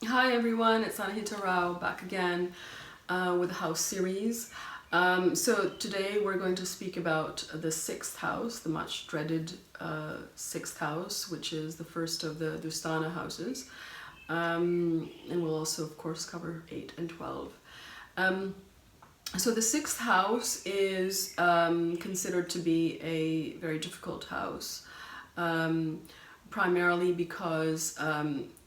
Hi everyone, it's Anahita Rao back again with the house series. So today we're going to speak about the sixth house, the much dreaded sixth house, which is the first of the Dustana houses. And we'll also, of course, cover 8 and 12. So the sixth house is considered to be a very difficult house, primarily because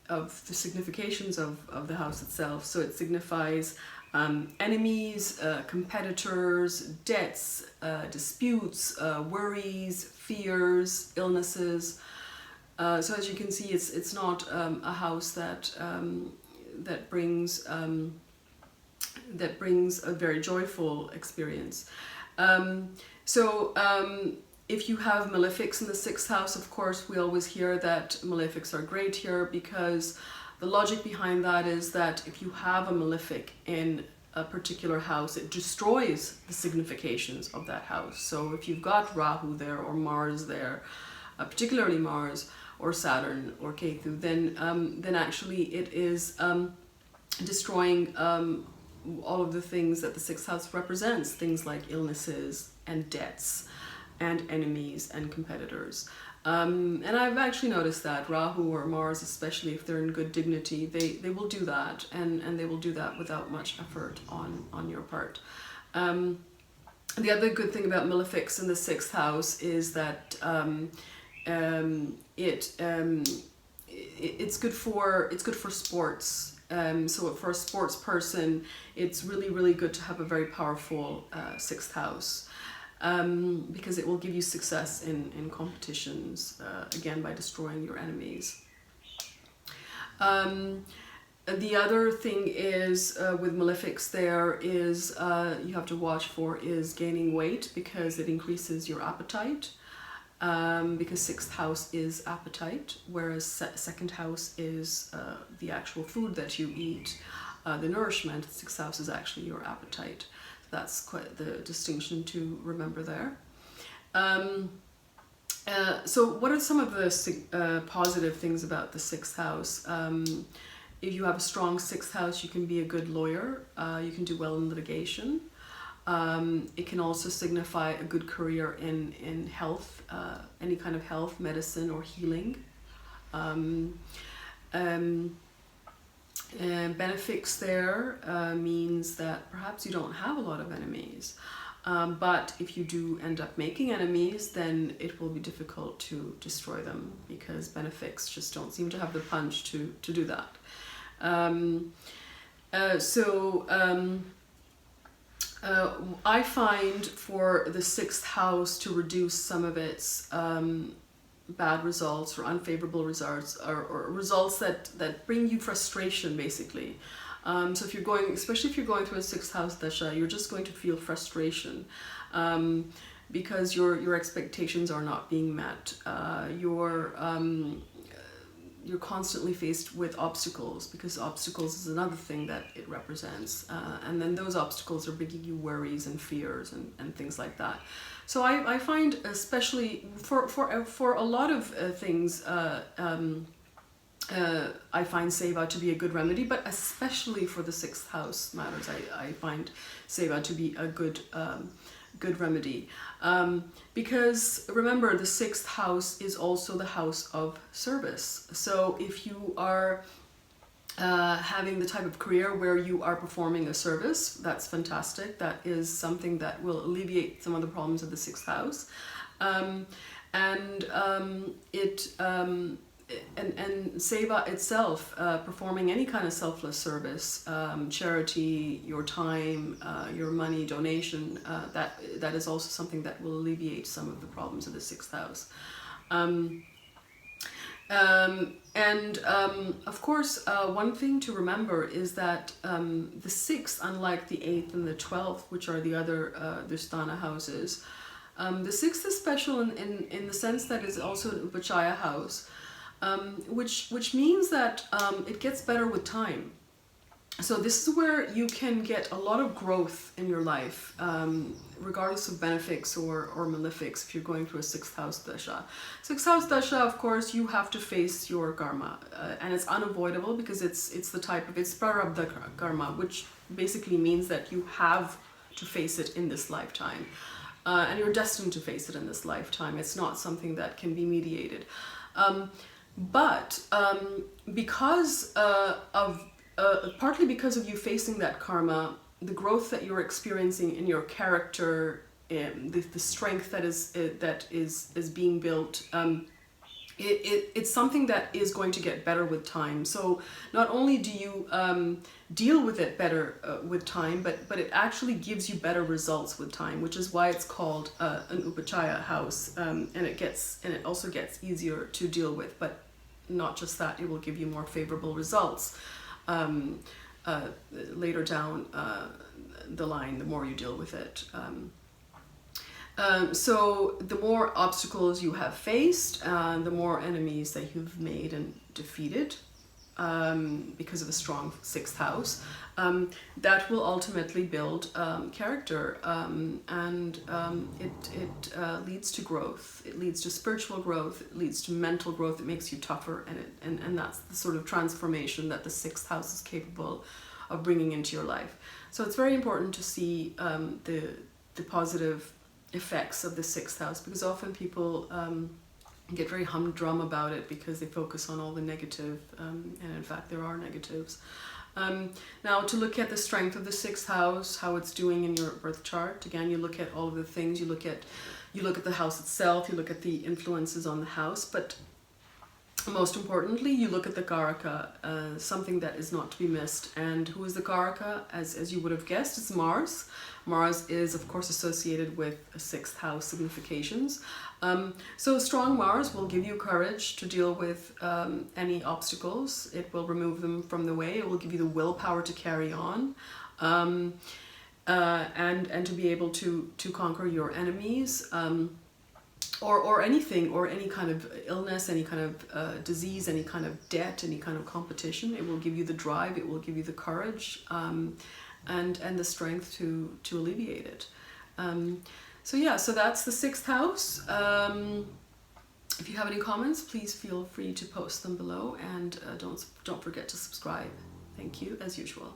of the significations of the house itself. So it signifies enemies, competitors, debts, disputes, worries, fears, illnesses. So as you can see, it's not a house that brings a very joyful experience. If you have malefics in the sixth house, of course, we always hear that malefics are great here, because the logic behind that is that if you have a malefic in a particular house, it destroys the significations of that house. So if you've got Rahu there or Mars there, particularly Mars or Saturn or Ketu, then actually it is destroying all of the things that the sixth house represents, things like illnesses and debts and enemies and competitors. And I've actually noticed that Rahu or Mars, especially if they're in good dignity, they will do that, and they will do that without much effort on your part. The other good thing about malefics in the sixth house is that it's good for sports. So for a sports person, it's really good to have a very powerful sixth house, because it will give you success in competitions, again, by destroying your enemies. The other thing is with malefics there is you have to watch for is gaining weight, because it increases your appetite. Because sixth house is appetite, whereas second house is the actual food that you eat, the nourishment. Sixth house is actually your appetite. That's quite the distinction to remember there. So what are some of the positive things about the sixth house? If you have a strong sixth house, you can be a good lawyer. You can do well in litigation. It can also signify a good career in health, any kind of health, medicine, or healing. Benefics there means that perhaps you don't have a lot of enemies, but if you do end up making enemies, then it will be difficult to destroy them, because benefics just don't seem to have the punch to do that. I find for the sixth house to reduce some of its bad results or unfavorable results, or results that bring you frustration, basically. So if you're going, especially if you're going through a sixth house dasha, you're just going to feel frustration, because your expectations are not being met. You're constantly faced with obstacles, because obstacles is another thing that it represents, and then those obstacles are bringing you worries and fears and things like that. So I find, especially for a lot of things, I find Seva to be a good remedy, but especially for the sixth house matters, I find Seva to be a good remedy, because remember, the sixth house is also the house of service. So if you are having the type of career where you are performing a service, that's fantastic. That is something that will alleviate some of the problems of the sixth house, and Seva itself, performing any kind of selfless service, charity, your time, your money, donation, that is also something that will alleviate some of the problems of the sixth house. Of course, one thing to remember is that the sixth, unlike the 8th and the 12th, which are the other Dustana houses, the sixth is special in the sense that it's also an Upachaya house, which means that it gets better with time. So this is where you can get a lot of growth in your life, regardless of benefics or malefics. If you're going through a sixth house dasha, sixth house dasha, of course, you have to face your karma, and it's unavoidable because it's the type of, it's prarabdha karma, which basically means that you have to face it in this lifetime, and you're destined to face it in this lifetime. It's not something that can be mediated, but because of partly because of you facing that karma, the growth that you're experiencing in your character, the strength that is being built, it's something that is going to get better with time. So not only do you deal with it better with time, but it actually gives you better results with time, which is why it's called an upachaya house, and it also gets easier to deal with. But not just that, it will give you more favorable results later down the line, the more you deal with it. So the more obstacles you have faced, the more enemies that you've made and defeated, because of a strong sixth house, that will ultimately build character, and it leads to growth. It leads to spiritual growth. It leads to mental growth. It makes you tougher, and that's the sort of transformation that the sixth house is capable of bringing into your life. So it's very important to see the positive effects of the sixth house, because often people get very humdrum about it because they focus on all the negative, and in fact there are negatives. Now, to look at the strength of the sixth house, how it's doing in your birth chart, again, you look at all of the things, you look at the house itself, you look at the influences on the house, but most importantly, you look at the Karaka, something that is not to be missed. And who is the Karaka? As you would have guessed, it's Mars. Mars is, of course, associated with sixth house significations. So strong Mars will give you courage to deal with any obstacles. It will remove them from the way. It will give you the willpower to carry on, and to be able to conquer your enemies. Or anything, or any kind of illness, any kind of disease, any kind of debt, any kind of competition. It will give you the drive, it will give you the courage, and the strength to alleviate it. So yeah, so that's the sixth house. If you have any comments, please feel free to post them below, and don't forget to subscribe. Thank you, as usual.